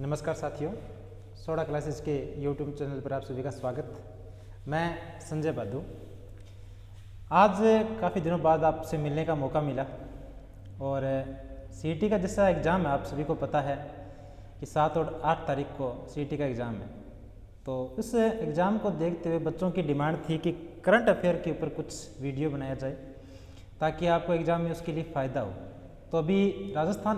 नमस्कार साथियों, soda classes के यूट्यूब चैनल पर आप सभी का स्वागत। मैं संजय बादू। आज काफ़ी दिनों बाद आपसे मिलने का मौका मिला और सीईटी का जैसा एग्ज़ाम है, आप सभी को पता है कि 7 और 8 तारीख को सीईटी का एग्ज़ाम है। तो इस एग्ज़ाम को देखते हुए बच्चों की डिमांड थी कि करंट अफेयर के ऊपर कुछ वीडियो बनाया जाए ताकि आपको एग्ज़ाम में उसके लिए फ़ायदा हो। तो अभी राजस्थान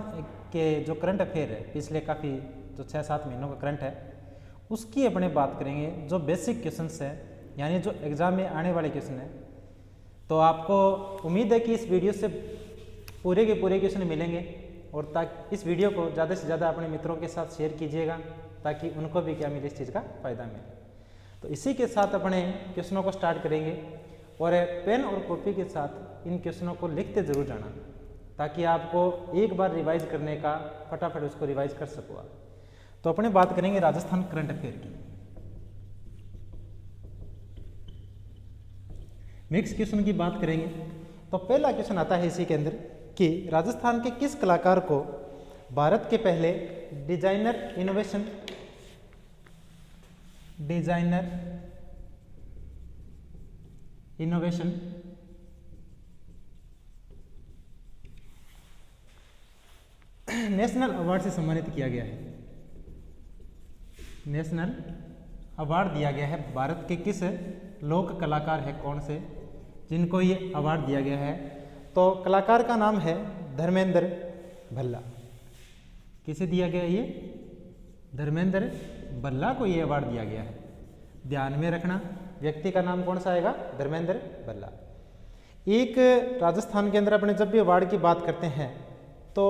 के जो करंट अफेयर है, पिछले काफ़ी जो 6-7 महीनों का करंट है, उसकी अपने बात करेंगे। जो बेसिक क्वेश्चंस है, यानी जो एग्ज़ाम में आने वाले क्वेश्चन है, तो आपको उम्मीद है कि इस वीडियो से पूरे के पूरे क्वेश्चन मिलेंगे और ताकि इस वीडियो को ज़्यादा से ज़्यादा अपने मित्रों के साथ शेयर कीजिएगा ताकि उनको भी क्या मिले, इस चीज़ का फ़ायदा मिले। तो इसी के साथ अपने क्वेश्चनों को स्टार्ट करेंगे और पेन और कॉपी के साथ इन क्वेश्चनों को लिखते ज़रूर जाना ताकि आपको एक बार रिवाइज करने का फटाफट उसको रिवाइज कर सको आप। तो अपने बात करेंगे राजस्थान करंट अफेयर की। मिक्स क्वेश्चन की बात करेंगे तो पहला क्वेश्चन आता है इसी के अंदर कि राजस्थान के किस कलाकार को भारत के पहले डिजाइनर इनोवेशन नेशनल अवार्ड से सम्मानित किया गया है। नेशनल अवार्ड दिया गया है भारत के किस लोक कलाकार है, कौन से, जिनको ये अवार्ड दिया गया है। तो कलाकार का नाम है धर्मेंद्र भल्ला। किसे दिया गया ये? धर्मेंद्र भल्ला को ये अवार्ड दिया गया है। ध्यान में रखना, व्यक्ति का नाम कौन सा आएगा? धर्मेंद्र भल्ला। एक राजस्थान के अंदर अपने जब भी अवार्ड की बात करते हैं तो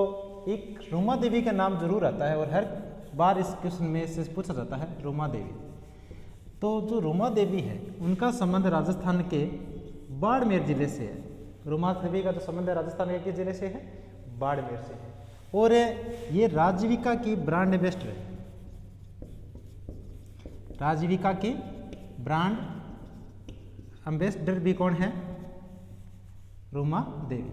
एक रूमा देवी का नाम जरूर आता है और हर बार इस क्वेश्चन में से पूछा जाता है रूमा देवी। तो जो रूमा देवी है उनका संबंध राजस्थान के बाड़मेर जिले से है। रूमा देवी का जो संबंध है राजस्थान के किस जिले से है? बाड़मेर से है। और ये राजविका की ब्रांड एम्बेसडर है। राजविका की ब्रांड एम्बेसडर भी कौन है? रूमा देवी।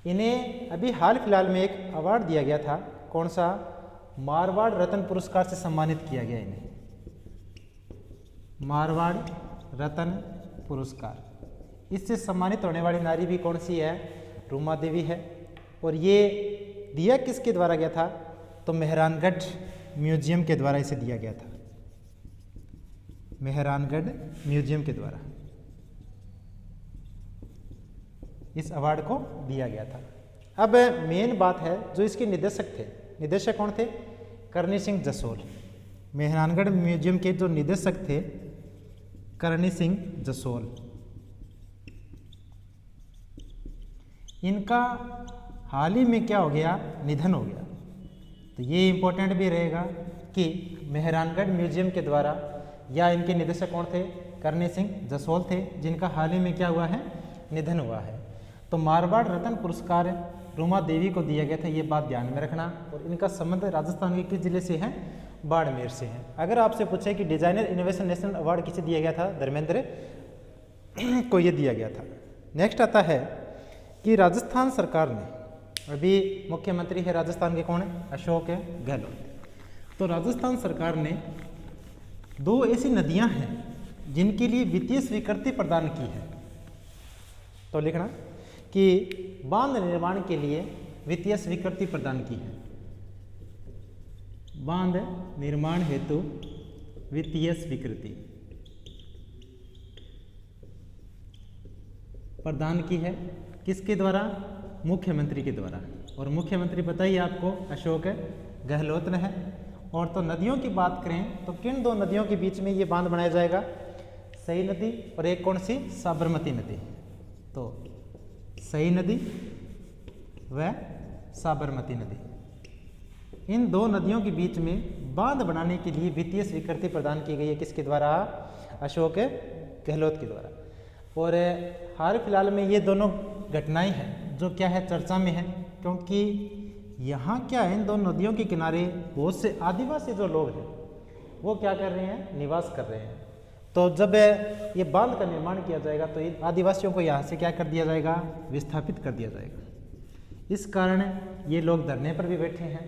इन्हें अभी हाल फिलहाल में एक अवार्ड दिया गया था, कौन सा? मारवाड़ रत्न पुरस्कार से सम्मानित किया गया इन्हें। मारवाड़ रत्न पुरस्कार, इससे सम्मानित होने वाली नारी भी कौन सी है? रूमा देवी है। और ये दिया किसके द्वारा गया था? तो मेहरानगढ़ म्यूजियम के द्वारा इसे दिया गया था। मेहरानगढ़ म्यूजियम के द्वारा इस अवार्ड को दिया गया था। अब मेन बात है, जो इसके निदेशक थे, निदेशक कौन थे? करणी सिंह जसोल। मेहरानगढ़ म्यूजियम के जो निदेशक थे करणी सिंह जसोल। इनका हाल ही में क्या हो गया? निधन हो गया। तो ये इंपॉर्टेंट भी रहेगा कि मेहरानगढ़ म्यूजियम के द्वारा, या इनके निदेशक कौन थे? करणी सिंह जसोल थे, जिनका हाल ही में क्या हुआ है? निधन हुआ है। तो मारवाड़ रत्न पुरस्कार रूमा देवी को दिया गया था, ये बात ध्यान में रखना। और इनका संबंध राजस्थान के किस जिले से है? बाड़मेर से है। अगर आपसे पूछे कि डिजाइनर इनोवेशन नेशनल अवार्ड किसे दिया गया था? धर्मेंद्र को ये दिया गया था। नेक्स्ट आता है कि राजस्थान सरकार ने, अभी मुख्यमंत्री है राजस्थान के, कौन है? अशोक गहलोत। तो राजस्थान सरकार ने 2 ऐसी नदियां हैं जिनके लिए वित्तीय स्वीकृति प्रदान की है। तो लिखना कि बांध निर्माण के लिए वित्तीय स्वीकृति प्रदान की है। बांध निर्माण हेतु वित्तीय स्वीकृति प्रदान की है। किसके द्वारा? मुख्यमंत्री के द्वारा। और मुख्यमंत्री बताइए आपको? अशोक गहलोत ने है। और तो नदियों की बात करें तो किन 2 नदियों के बीच में ये बांध बनाया जाएगा? सई नदी और एक कौन सी? साबरमती नदी। तो सई नदी व साबरमती नदी, इन 2 नदियों के बीच में बांध बनाने के लिए वित्तीय स्वीकृति प्रदान की गई है। किसके द्वारा? अशोक गहलोत के द्वारा। और हाल फिलहाल में ये दोनों घटनाएं हैं जो क्या है? चर्चा में है, क्योंकि यहाँ क्या है, इन 2 नदियों के किनारे बहुत से आदिवासी जो लोग हैं वो क्या कर रहे हैं? निवास कर रहे हैं। तो जब ये बांध का निर्माण किया जाएगा तो इन आदिवासियों को यहाँ से क्या कर दिया जाएगा? विस्थापित कर दिया जाएगा। इस कारण ये लोग धरने पर भी बैठे हैं।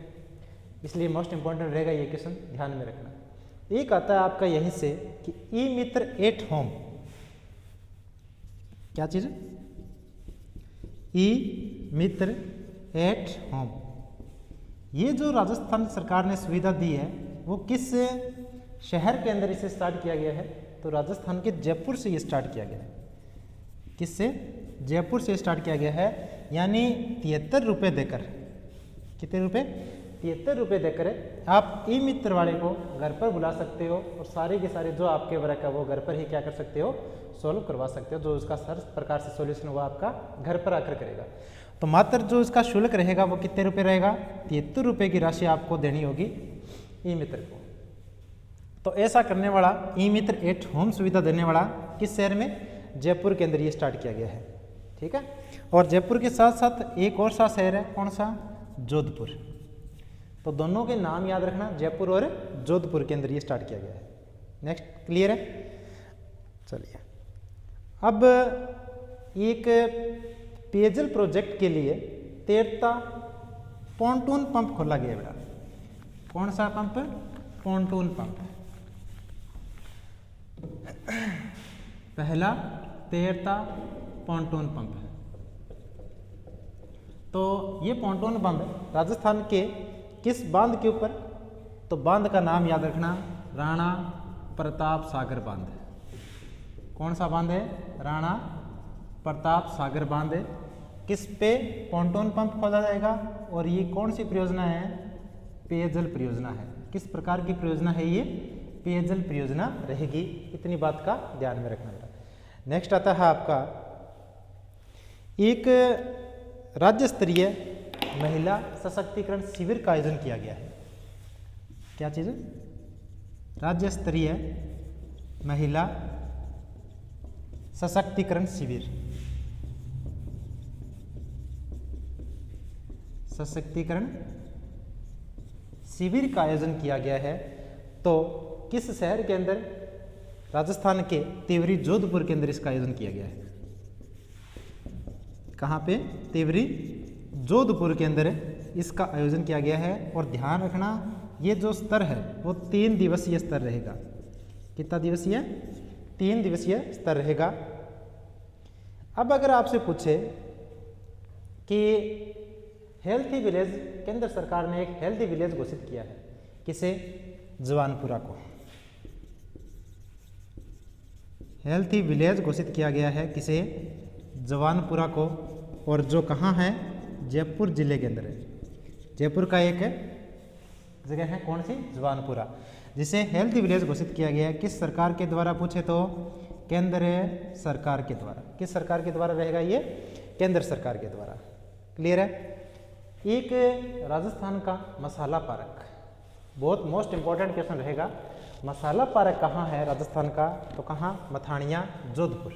इसलिए मोस्ट इंपॉर्टेंट रहेगा ये क्वेश्चन, ध्यान में रखना। एक आता है आपका यहीं से कि ई मित्र एट होम, क्या चीज, ई मित्र एट होम, ये जो राजस्थान सरकार ने सुविधा दी है वो किस शहर के अंदर इसे स्टार्ट किया गया है? तो राजस्थान के जयपुर से ये स्टार्ट किया गया है। किससे? जयपुर से स्टार्ट किया गया है, यानी 73 रुपये देकर, कितने रुपए? 73 रुपये देकर आप ई मित्र वाले को घर पर बुला सकते हो और सारे के सारे जो आपके वर्क है वो घर पर ही क्या कर सकते हो, सॉल्व करवा सकते हो। जो उसका हर प्रकार से सॉल्यूशन वो आपका घर पर आकर करेगा। तो मात्र जो इसका शुल्क रहेगा वो कितने रुपए रहेगा? 73 रुपये की राशि आपको देनी होगी ई मित्र को। तो ऐसा करने वाला ई मित्र एट होम सुविधा देने वाला किस शहर में? जयपुर के अंदर ये स्टार्ट किया गया है, ठीक है। और जयपुर के साथ साथ एक और सा शहर है, कौन सा? जोधपुर। तो दोनों के नाम याद रखना, जयपुर और जोधपुर के अंदर ये स्टार्ट किया गया है। नेक्स्ट क्लियर है? चलिए, अब एक पेयजल प्रोजेक्ट के लिए तेरता पॉन्टून पंप खोला गया बेटा। कौन सा पंप? Pontoon pump. पहला तेरता पॉन्टून पंप। तो ये पॉन्टून पंप राजस्थान के किस बांध के ऊपर? तो बांध का नाम याद रखना, राणा प्रताप सागर बांध। कौन सा बांध है? राणा प्रताप सागर बांध। किस पे पॉन्टून पंप खोला जाएगा? और ये कौन सी परियोजना है? पेयजल परियोजना है। किस प्रकार की परियोजना है ये? पेयजल परियोजना रहेगी। इतनी बात का ध्यान में रखना बेटा। नेक्स्ट आता है आपका एक राज्य स्तरीय महिला सशक्तिकरण शिविर का आयोजन किया गया है। क्या चीज? राज्य स्तरीय महिला सशक्तिकरण शिविर। सशक्तिकरण शिविर का आयोजन किया गया है। तो किस शहर के अंदर? राजस्थान के तिवरी जोधपुर के अंदर इसका आयोजन किया गया है। कहाँ पे? तिवरी जोधपुर के अंदर इसका आयोजन किया गया है। और ध्यान रखना, ये जो स्तर है वो 3 दिवसीय स्तर रहेगा। कितना दिवसीय? 3 दिवसीय स्तर रहेगा। अब अगर आपसे पूछे कि हेल्थी विलेज, केंद्र सरकार ने एक हेल्थी विलेज घोषित किया है, किसे? जवानपुरा को। हेल्थी विलेज घोषित किया गया है, किसे? जवानपुरा को। और जो कहाँ है? जयपुर जिले के अंदर है। जयपुर का एक जगह है, कौन सी? जवानपुरा, जिसे हेल्थी विलेज घोषित किया गया है। किस सरकार के द्वारा पूछे तो केंद्र सरकार के द्वारा। किस सरकार के द्वारा रहेगा ये? केंद्र सरकार के द्वारा। क्लियर है? एक राजस्थान का मसाला पार्क, बहुत मोस्ट इंपॉर्टेंट क्वेश्चन रहेगा। मसाला पार्क कहाँ है राजस्थान का? तो कहाँ? मथानिया जोधपुर।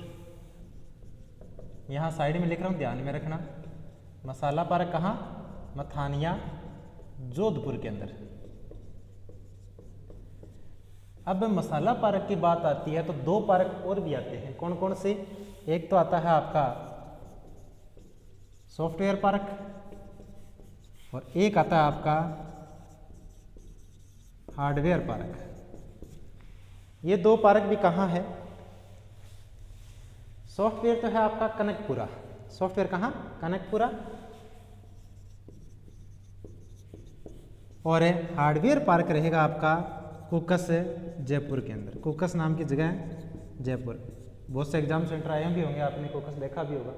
यहाँ साइड में लिख रहा हूँ, ध्यान में रखना। मसाला पार्क कहाँ? मथानिया जोधपुर के अंदर। अब मसाला पार्क की बात आती है तो 2 पार्क और भी आते हैं। कौन कौन से? एक तो आता है आपका सॉफ्टवेयर पार्क और एक आता है आपका हार्डवेयर पार्क। ये 2 पार्क भी कहाँ है? सॉफ्टवेयर तो है आपका कनकपुरा। सॉफ्टवेयर कहाँ? कनकपुरा। और हार्डवेयर पार्क रहेगा आपका कुकस जयपुर के अंदर। कुकस नाम की जगह है जयपुर। बहुत से एग्जाम सेंटर आए भी होंगे, आपने कुकस देखा भी होगा,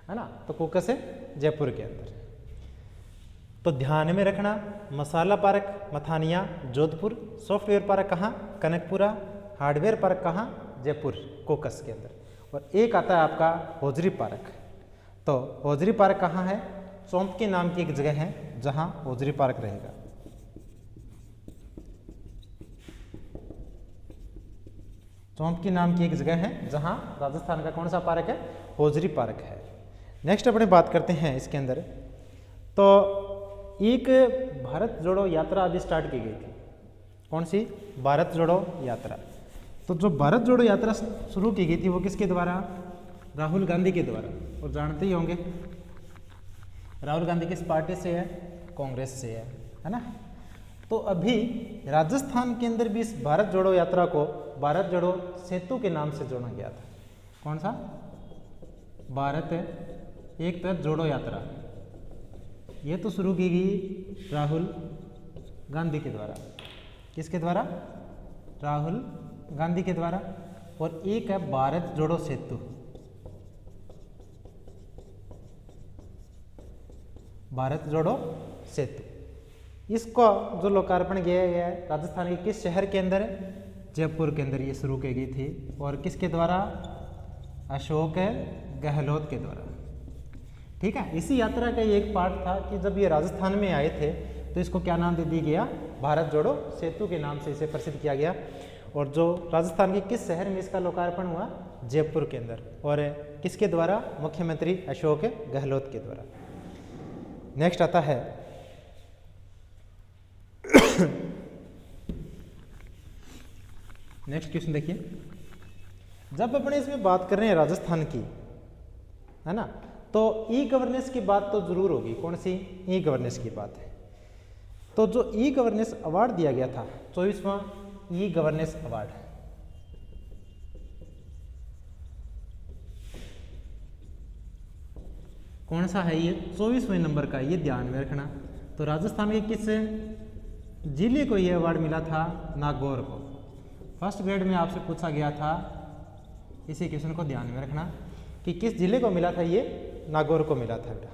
है ना। तो कुकस है जयपुर के अंदर। तो ध्यान में रखना, masala park Mathania Jodhpur, software park कहाँ? कनकपुरा, हार्डवेयर पार्क कहाँ? जयपुर कोकस के अंदर। और एक आता है आपका होजरी पार्क। तो होजरी पार्क कहाँ है? चौंपकी नाम की एक जगह है जहाँ होजरी पार्क रहेगा। चौंपकी नाम की एक जगह है जहाँ राजस्थान का कौन सा पार्क है? होजरी पार्क है। नेक्स्ट अपने बात करते हैं इसके अंदर। तो एक भारत जोड़ो यात्रा अभी स्टार्ट की गई थी। कौन सी? भारत जोड़ो यात्रा। तो जो भारत जोड़ो यात्रा शुरू की गई थी वो किसके द्वारा? राहुल गांधी के द्वारा। और जानते ही होंगे राहुल गांधी किस पार्टी से है? कांग्रेस से है ना। तो अभी राजस्थान के अंदर भी इस भारत जोड़ो यात्रा को भारत जोड़ो सेतु के नाम से जोड़ा गया था। कौन सा? भारत एक तरफ जोड़ो यात्रा। ये तो शुरू की गई राहुल गांधी के द्वारा। किसके द्वारा? राहुल गांधी के द्वारा। और एक है भारत जोड़ो सेतु। भारत जोड़ो सेतु, इसको जो लोकार्पण किया गया है राजस्थान के किस शहर के अंदर है? जयपुर के अंदर ये शुरू की गई थी। और किसके द्वारा? अशोक गहलोत के द्वारा। ठीक है, इसी यात्रा का एक पार्ट था कि जब ये राजस्थान में आए थे तो इसको क्या नाम दे दिया गया? भारत जोड़ो सेतु के नाम से इसे प्रसिद्ध किया गया। और जो राजस्थान के किस शहर में इसका लोकार्पण हुआ? जयपुर के अंदर। और किसके द्वारा? मुख्यमंत्री अशोक गहलोत के द्वारा। नेक्स्ट आता है नेक्स्ट क्वेश्चन देखिए, जब अपने इसमें बात कर रहे हैं राजस्थान की, है ना, तो ई गवर्नेंस की बात तो जरूर होगी। कौन सी? ई गवर्नेंस की बात है। तो जो ई गवर्नेंस अवार्ड दिया गया था, 24वां ई गवर्नेंस अवार्ड, कौन सा है? ये 24वें नंबर का, ये ध्यान में रखना। तो राजस्थान के किस जिले को ये अवार्ड मिला था? नागौर को। फर्स्ट ग्रेड में आपसे पूछा गया था, इसी क्वेश्चन को ध्यान में रखना कि किस जिले को मिला था? ये नागौर को मिला था बेटा।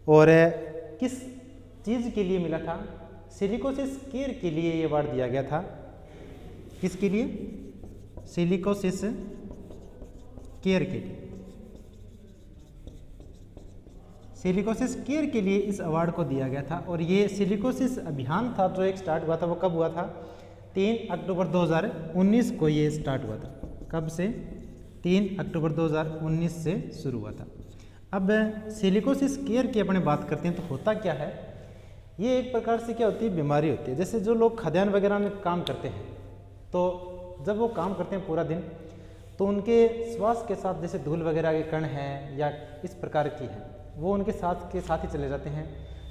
और किस चीज़ के लिए मिला था? सिलिकोसिस केयर के लिए ये अवार्ड दिया गया था। किसके लिए? सिलिकोसिस केयर के लिए। सिलिकोसिस केयर के लिए इस अवार्ड को दिया गया था। और ये सिलिकोसिस अभियान था जो एक स्टार्ट हुआ था, वो कब हुआ था? 3 अक्टूबर 2019 को ये स्टार्ट हुआ था। कब से? 3 अक्टूबर 2019 से शुरू हुआ था। अब सिलिकोसिस केयर की अपने बात करते हैं तो होता क्या है? ये एक प्रकार से क्या होती है? बीमारी होती है। जैसे जो लोग खदान वगैरह में काम करते हैं, तो जब वो काम करते हैं पूरा दिन, तो उनके श्वास के साथ जैसे धूल वगैरह के कण हैं या इस प्रकार की हैं, वो उनके साथ ही चले जाते हैं।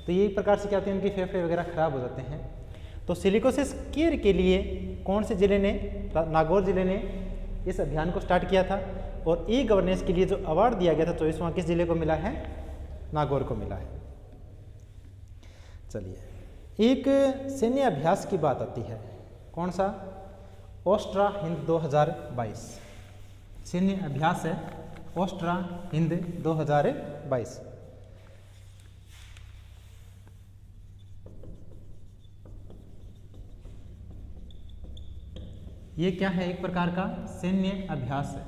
तो यही प्रकार से क्या होती है? उनके फेफड़े वगैरह खराब हो जाते हैं। तो सिलिकोसिस केयर के लिए कौन से जिले ने? नागौर जिले ने इस अभियान को स्टार्ट किया था। और ई गवर्नेंस के लिए जो अवार्ड दिया गया था 24वां, किस जिले को मिला है? नागौर को मिला है। चलिए, एक सैन्य अभ्यास की बात आती है। कौन सा? ओस्ट्रा हिंद 2022 सैन्य अभ्यास है। ओस्ट्रा हिंद 2022। ये क्या है? एक प्रकार का सैन्य अभ्यास है।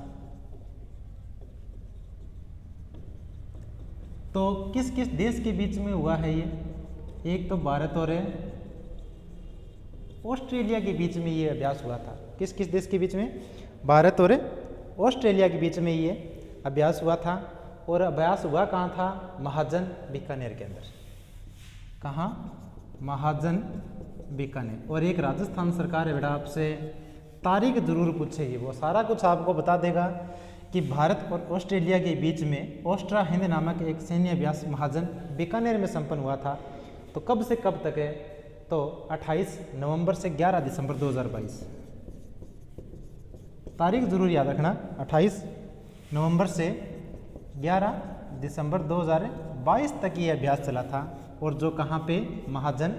तो किस किस देश के बीच में हुआ है ये? एक तो भारत और ऑस्ट्रेलिया के बीच में ये अभ्यास हुआ था। किस किस देश के बीच में? भारत और ऑस्ट्रेलिया के बीच में ये अभ्यास हुआ था। और अभ्यास हुआ कहाँ था? महाजन बीकानेर के अंदर। कहाँ? महाजन बीकानेर। और एक राजस्थान सरकार है बेटा, आपसे तारीख जरूर पूछेगी, वो सारा कुछ आपको बता देगा कि भारत और ऑस्ट्रेलिया के बीच में ओस्ट्रा हिंद नामक एक सैन्य अभ्यास महाजन बीकानेर में संपन्न हुआ था। तो कब से कब तक है? तो 28 नवंबर से 11 दिसंबर 2022। तारीख जरूर याद रखना, 28 नवंबर से 11 दिसंबर 2022 तक ये अभ्यास चला था। और जो कहाँ पे? महाजन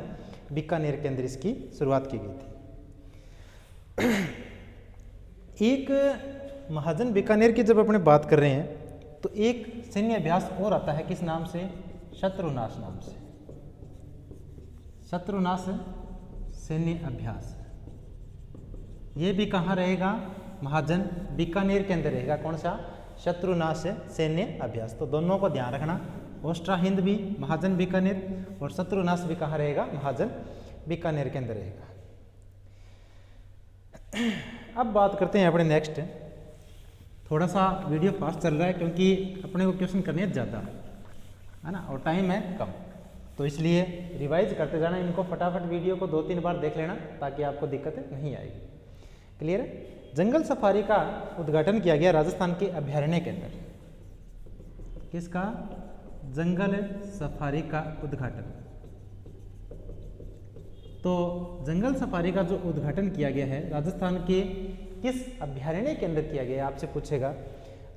बीकानेर के अंदर इसकी शुरुआत की गई थी। एक महाजन बीकानेर की जब अपने बात कर रहे हैं तो एक सैन्य अभ्यास और आता है। किस नाम से? शत्रुनाश नाम से। शत्रुनाश सैन्य अभ्यास। ये भी कहाँ रहेगा? महाजन बीकानेर के अंदर रहेगा। कौन सा? शत्रुनाश सैन्य अभ्यास। तो दोनों को ध्यान रखना, ओस्ट्रा हिंद भी महाजन बीकानेर और शत्रुनाश भी कहाँ रहेगा? महाजन बीकानेर के अंदर रहेगा। अब बात करते हैं अपने नेक्स्ट। थोड़ा सा वीडियो फास्ट चल रहा है क्योंकि अपने को क्वेश्चन करने ज़्यादा है ना, और टाइम है कम, तो इसलिए रिवाइज करते जाना। इनको फटाफट वीडियो को 2-3 बार देख लेना ताकि आपको दिक्कत नहीं आएगी। क्लियर है? जंगल सफारी का उद्घाटन किया गया राजस्थान के अभयारण्य के अंदर। किसका? जंगल सफारी का उद्घाटन तो जंगल सफारी का जो उद्घाटन किया गया है राजस्थान के किस अभ्यारण्य के अंदर किया गया है आपसे पूछेगा,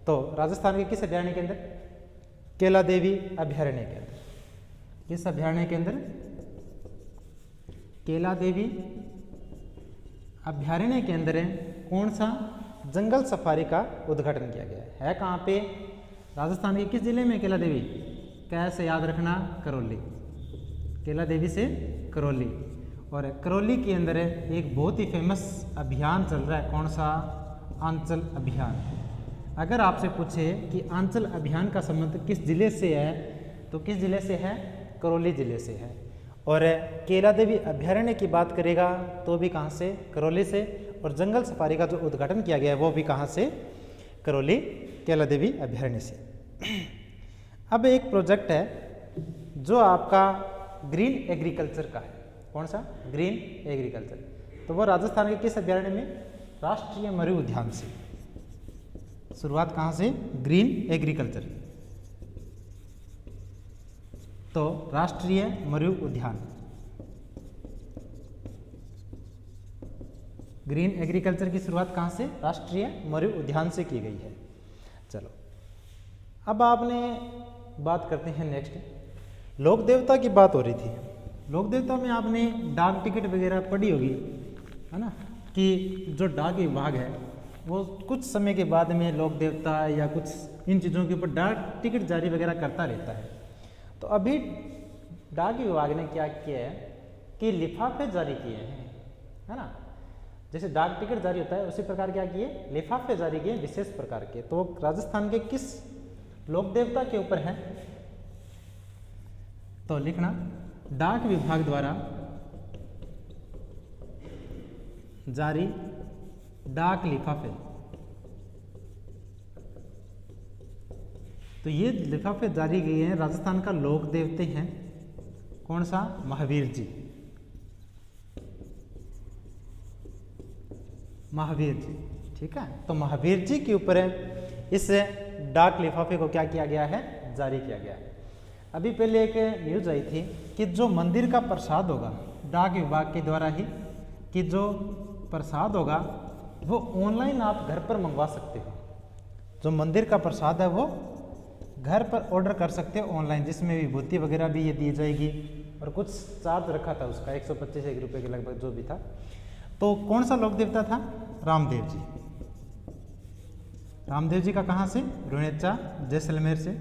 तो राजस्थान के किस अभ्यारण्य के अंदर? केला देवी अभ्यारण्य के अंदर। किस अभ्यारण्य के अंदर? केला देवी अभ्यारण्य के अंदर है कौन सा जंगल सफारी का उद्घाटन किया गया है कहाँ पे? राजस्थान के किस जिले में केला देवी? कैसे याद रखना? करौली। केला देवी से करौली। और करौली के अंदर एक बहुत ही फेमस अभियान चल रहा है, कौन सा? आंचल अभियान। अगर आपसे पूछे कि आंचल अभियान का संबंध किस जिले से है, तो किस जिले से है? करौली जिले से है। और केला देवी अभ्यारण्य की बात करेगा तो भी कहाँ से? करौली से। और जंगल सफारी का जो उद्घाटन किया गया है वो भी कहाँ से? करौली केला देवी अभ्यारण्य से। अब एक प्रोजेक्ट है जो आपका ग्रीन एग्रीकल्चर का है। कौन सा? Green agriculture. तो वो राजस्थान के किस अभ्यारण्य में? राष्ट्रीय मरु उद्यान से। शुरुआत कहाँ से? Green agriculture. तो राष्ट्रीय मरु उद्यान, ग्रीन एग्रीकल्चर की शुरुआत कहाँ से? राष्ट्रीय मरु उद्यान से की गई है। चलो अब आपने बात करते हैं नेक्स्ट, लोक देवता की बात हो रही थी। लोक देवता में आपने डाक टिकट वगैरह पढ़ी होगी, है ना, कि जो डाक विभाग है वो कुछ समय के बाद में लोक देवता या कुछ इन चीज़ों के ऊपर डाक टिकट जारी वगैरह करता रहता है। तो अभी डाक विभाग ने क्या किया है कि लिफाफे जारी किए हैं, है ना। जैसे डाक टिकट जारी होता है उसी प्रकार क्या किए? लिफाफे जारी किए विशेष प्रकार के। तो राजस्थान के किस लोक देवता के ऊपर है? तो लिखना डाक विभाग द्वारा जारी डाक लिफाफे। तो ये लिफाफे जारी किए हैं राजस्थान का लोक देवते हैं, कौन सा? महावीर जी। महावीर जी, ठीक है। तो महावीर जी के ऊपर इस डाक लिफाफे को क्या किया गया है? जारी किया गया है। अभी पहले एक न्यूज आई थी कि जो मंदिर का प्रसाद होगा डाक विभाग के द्वारा ही, कि जो प्रसाद होगा वो ऑनलाइन आप घर पर मंगवा सकते हो। जो मंदिर का प्रसाद है वो घर पर ऑर्डर कर सकते हो ऑनलाइन, जिसमें विभूति वगैरह भी ये दी जाएगी और कुछ चार्ज रखा था उसका 125 रुपये के लगभग जो भी था। तो कौन सा लोक देवता था? रामदेव जी। रामदेव जी का कहाँ से? रुणेचा जैसलमेर से।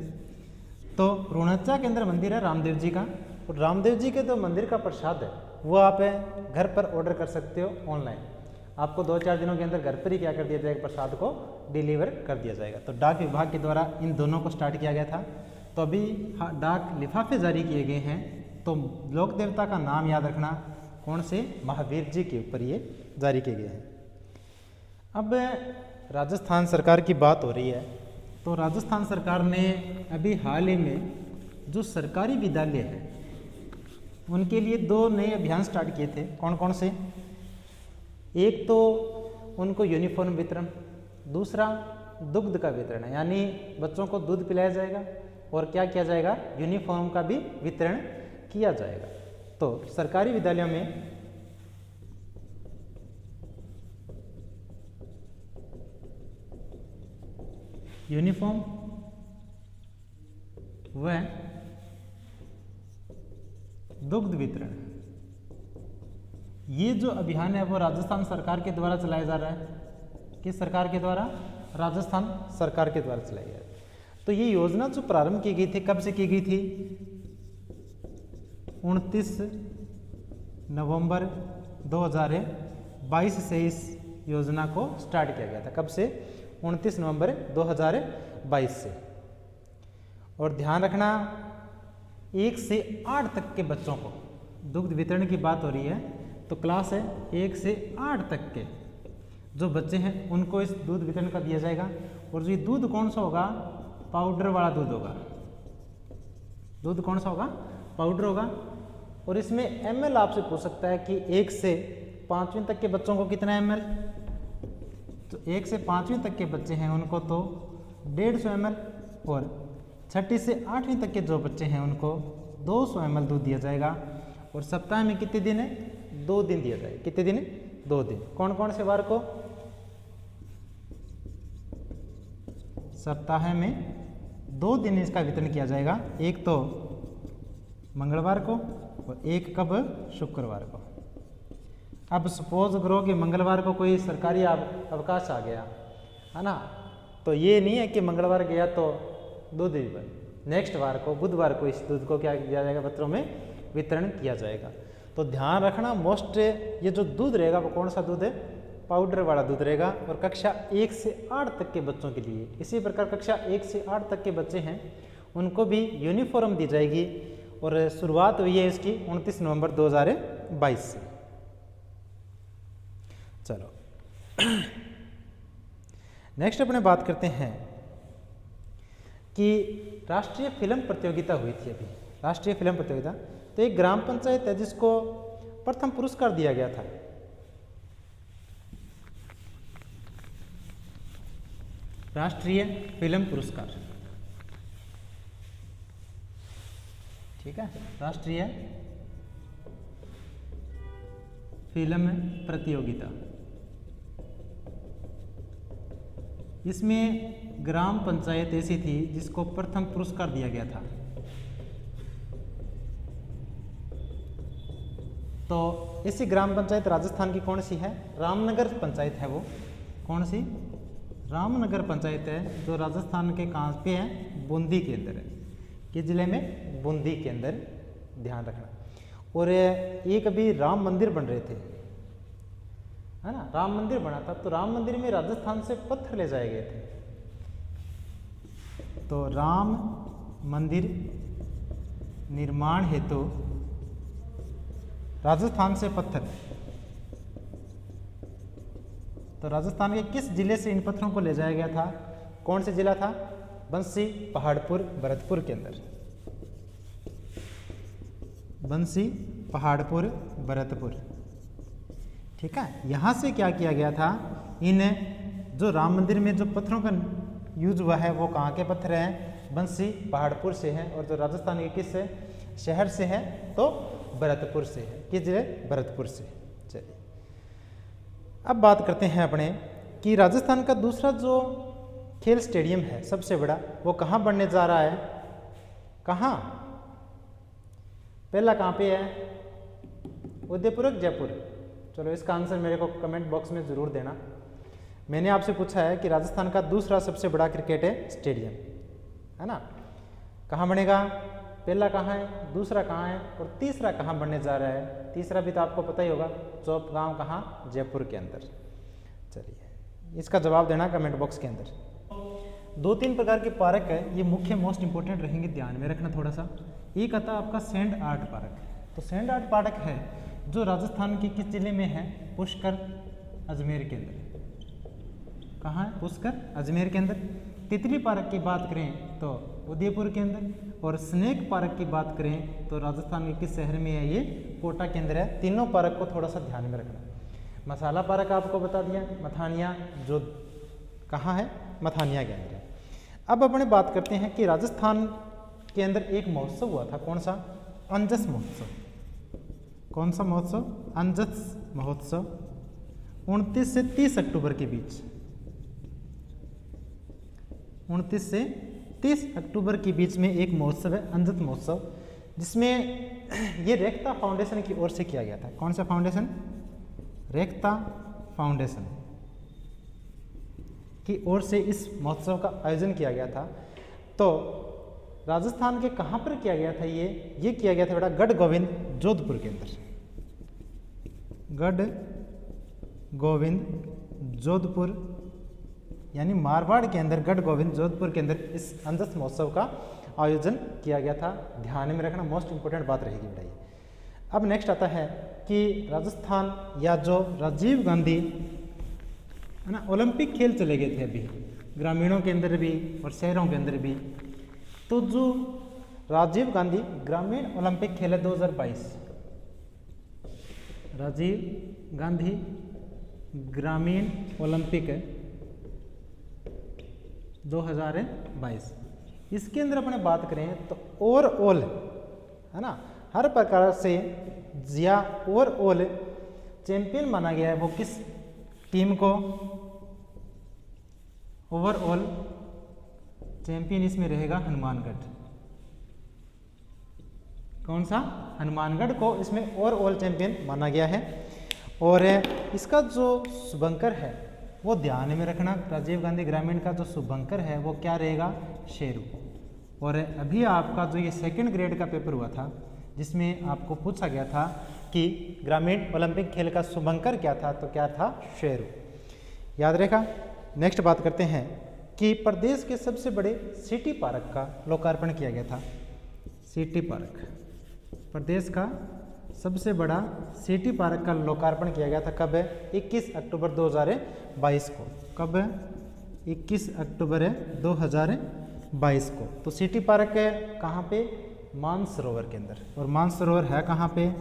तो रुणेचा के अंदर मंदिर है रामदेव जी का, और रामदेव जी के जो मंदिर का प्रसाद है वो आप घर पर ऑर्डर कर सकते हो ऑनलाइन। आपको 2-4 दिनों के अंदर घर पर ही क्या कर दिया जाएगा? प्रसाद को डिलीवर कर दिया जाएगा। तो डाक विभाग के द्वारा इन दोनों को स्टार्ट किया गया था। तो अभी डाक लिफाफे जारी किए गए हैं। तो लोक देवता का नाम याद रखना, कौन से? महावीर जी के ऊपर ये जारी किए गए हैं। अब राजस्थान सरकार की बात हो रही है, तो राजस्थान सरकार ने अभी हाल ही में जो सरकारी विद्यालय है उनके लिए 2 नए अभियान स्टार्ट किए थे। कौन कौन से? एक तो उनको यूनिफॉर्म वितरण, दूसरा दुग्ध का वितरण है, यानी बच्चों को दूध पिलाया जाएगा और क्या किया जाएगा? यूनिफॉर्म का भी वितरण किया जाएगा। तो सरकारी विद्यालयों में यूनिफॉर्म व दुग्ध वितरण, ये जो अभियान है वो राजस्थान सरकार के द्वारा चलाया जा रहा है। किस सरकार के द्वारा? राजस्थान सरकार के द्वारा चलाया गया। तो ये योजना जो प्रारंभ की गई थी, कब से की गई थी? 29 नवंबर 2022 से इस योजना को स्टार्ट किया गया था। कब से? 29 नवंबर 2022 से। और ध्यान रखना 1 से 8 तक के बच्चों को दुग्ध वितरण की बात हो रही है। तो क्लास है 1 से 8 तक के जो बच्चे हैं उनको इस दूध वितरण का दिया जाएगा। और जो ये दूध कौन सा होगा? पाउडर वाला दूध होगा। दूध कौन सा होगा? पाउडर होगा। और इसमें ml आपसे पूछ सकता है कि 1 से 5वीं तक के बच्चों को कितना ml? तो 1 से 5वीं तक के बच्चे हैं उनको तो 150 ml, और 6ठी से 8वीं तक के जो बच्चे हैं उनको 200 ml दूध दिया जाएगा। और सप्ताह में कितने दिन है? 2 दिन दिया जाएगा। कितने दिन? 2 दिन। कौन कौन से वार को? सप्ताह में 2 दिन इसका वितरण किया जाएगा, एक तो मंगलवार को और एक कब? शुक्रवार को। अब सपोज करो कि मंगलवार को कोई सरकारी अवकाश आ गया, है ना, तो ये नहीं है कि मंगलवार गया तो दूध ही बंद, नेक्स्ट वार को बुधवार को इस दूध को क्या किया जाएगा? पत्रों में वितरण किया जाएगा। तो ध्यान रखना मोस्ट ये जो दूध रहेगा वो कौन सा दूध है? पाउडर वाला दूध रहेगा, और कक्षा 1 से 8 तक के बच्चों के लिए। इसी प्रकार कक्षा 1 से 8 तक के बच्चे हैं उनको भी यूनिफॉर्म दी जाएगी, और शुरुआत हुई है इसकी 29 नवंबर 2022 से। चलो नेक्स्ट अपने बात करते हैं कि राष्ट्रीय फिल्म प्रतियोगिता हुई थी अभी, राष्ट्रीय फिल्म प्रतियोगिता। तो एक ग्राम पंचायत है जिसको प्रथम पुरस्कार दिया गया था। राष्ट्रीय फिल्म पुरस्कार, ठीक है, राष्ट्रीय फिल्म प्रतियोगिता। इसमें ग्राम पंचायत ऐसी थी जिसको प्रथम पुरस्कार दिया गया था। तो ऐसी ग्राम पंचायत राजस्थान की कौन सी है? रामनगर पंचायत है वो। कौन सी? रामनगर पंचायत है, जो राजस्थान के कहाँ पे है? बूंदी के अंदर है। किस जिले में? बूंदी के अंदर, ध्यान रखना। और एक अभी राम मंदिर बन रहे थे, है ना, राम मंदिर बना था, तो राम मंदिर में राजस्थान से पत्थर ले जाए गए थे। तो राम मंदिर निर्माण हेतु राजस्थान से पत्थर, तो राजस्थान के किस जिले से इन पत्थरों को ले जाया गया था? कौन से जिला था? बंसी, पहाड़पुर, भरतपुर के अंदर। बंसी, पहाड़पुर, भरतपुर, ठीक है। यहाँ से क्या किया गया था? इन जो राम मंदिर में जो पत्थरों का यूज हुआ है वो कहाँ के पत्थर हैं? बंसी, पहाड़पुर से है, और जो राजस्थान के किस शहर से है? तो भरतपुर से है। किस जिले? भरतपुर से। चलिए अब बात करते हैं अपने कि राजस्थान का दूसरा जो खेल स्टेडियम है सबसे बड़ा, वो कहाँ बनने जा रहा है? कहाँ? पहला कहाँ पे है? उदयपुर, जयपुर। चलो इसका आंसर मेरे को कमेंट बॉक्स में ज़रूर देना। मैंने आपसे पूछा है कि राजस्थान का दूसरा सबसे बड़ा क्रिकेट है स्टेडियम, है ना, कहाँ बनेगा? पहला कहाँ है, दूसरा कहाँ है, और तीसरा कहाँ बनने जा रहा है? तीसरा भी तो आपको पता ही होगा, चौप गाँव कहाँ? जयपुर के अंदर। चलिए इसका जवाब देना कमेंट बॉक्स के अंदर। 2-3 प्रकार के पार्क है, ये मुख्य मोस्ट इंपॉर्टेंट रहेंगे, ध्यान में रखना थोड़ा सा। एक आता आपका सैंड आर्ट पार्क। तो सैंड आर्ट पार्क है जो राजस्थान के किस जिले में है? पुष्कर, अजमेर के अंदर। कहाँ है? पुष्कर, अजमेर के अंदर। तितली पार्क की बात करें तो उदयपुर के अंदर, और स्नेक पार्क की बात करें तो राजस्थान के किस शहर में है? ये कोटा के अंदर है। तीनों पार्क को थोड़ा सा ध्यान में रखना। मसाला पार्क आपको बता दिया, मथानिया जो कहाँ है? मथानिया के अंदर है। अब अपने बात करते हैं कि राजस्थान के अंदर एक महोत्सव हुआ था, कौन सा? अंजस महोत्सव। कौन सा महोत्सव? अंजस महोत्सव। 29 से 30 अक्टूबर के बीच, 29 से 30 अक्टूबर के बीच में एक महोत्सव है, अंजस महोत्सव, जिसमें ये रेख्ता फाउंडेशन की ओर से किया गया था। कौन सा फाउंडेशन? रेख्ता फाउंडेशन की ओर से इस महोत्सव का आयोजन किया गया था। तो राजस्थान के कहाँ पर किया गया था? ये किया गया था बेटा गढ़ गोविंद, जोधपुर के अंदर। गढ़ गोविंद, जोधपुर, यानी मारवाड़ के अंदर गढ़ गोविंद, जोधपुर के अंदर इस अंजस महोत्सव का आयोजन किया गया था। ध्यान में रखना, मोस्ट इंपोर्टेंट बात रहेगी बेटा ये। अब नेक्स्ट आता है कि राजस्थान या जो राजीव गांधी, है ना, ओलंपिक खेल चले गए थे अभी, ग्रामीणों के अंदर भी और शहरों के अंदर भी। तो जो राजीव गांधी ग्रामीण ओलंपिक खेल है 2022, राजीव गांधी ग्रामीण ओलंपिक 2022, इसके अंदर अपने बात करें तो ओवरऑल, है ना, हर प्रकार से या ओवरऑल चैंपियन माना गया है वो किस टीम को? ओवरऑल चैंपियन इसमें रहेगा हनुमानगढ़। कौन सा? हनुमानगढ़ को इसमें ओवरऑल चैंपियन माना गया है। और इसका जो शुभंकर है वो ध्यान में रखना, राजीव गांधी ग्रामीण का जो शुभंकर है वो क्या रहेगा? शेरू। और अभी आपका जो ये सेकंड ग्रेड का पेपर हुआ था जिसमें आपको पूछा गया था कि ग्रामीण ओलंपिक खेल का शुभंकर क्या था, तो क्या था? शेरू। याद रखा। नेक्स्ट बात करते हैं कि प्रदेश के सबसे बड़े सिटी पार्क का लोकार्पण किया गया था। सिटी पार्क, प्रदेश का सबसे बड़ा सिटी पार्क का लोकार्पण किया गया था कब? 21 अक्टूबर 2022 को। कब? 21 अक्टूबर 2022 को। तो सिटी पार्क कहाँ पे? मानसरोवर के अंदर। और मानसरोवर है कहाँ पे?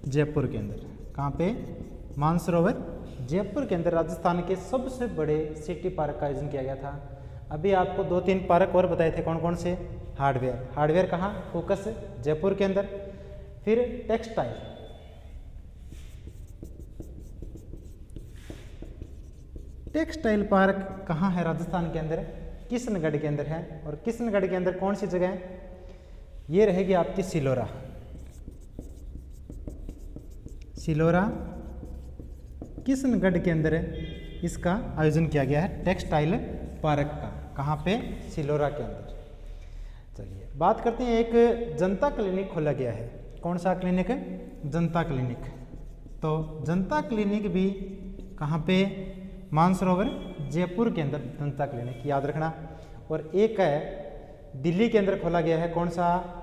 जयपुर के अंदर। कहाँ पे? मानसरोवर जयपुर के अंदर राजस्थान के सबसे बड़े सिटी पार्क का आयोजन किया गया था। अभी आपको 2-3 पार्क और बताए थे, कौन कौन से? हार्डवेयर कहाँ? फोकस जयपुर के अंदर। फिर टेक्सटाइल पार्क कहाँ है? राजस्थान के अंदर किशनगढ़ के अंदर है। और किशनगढ़ के अंदर कौन सी जगह है? ये रहेगी आपकी सिलोरा। सिलोरा किशनगढ़ के अंदर इसका आयोजन किया गया है टेक्सटाइल पार्क का। कहाँ पे? सिलोरा के अंदर। चलिए बात करते हैं, एक जनता क्लिनिक खोला गया है। कौन सा क्लिनिक? जनता क्लिनिक। तो जनता क्लिनिक भी कहाँ पे? मानसरोवर जयपुर के अंदर जनता क्लिनिक, याद रखना। और एक है दिल्ली के अंदर खोला गया है, कौन सा?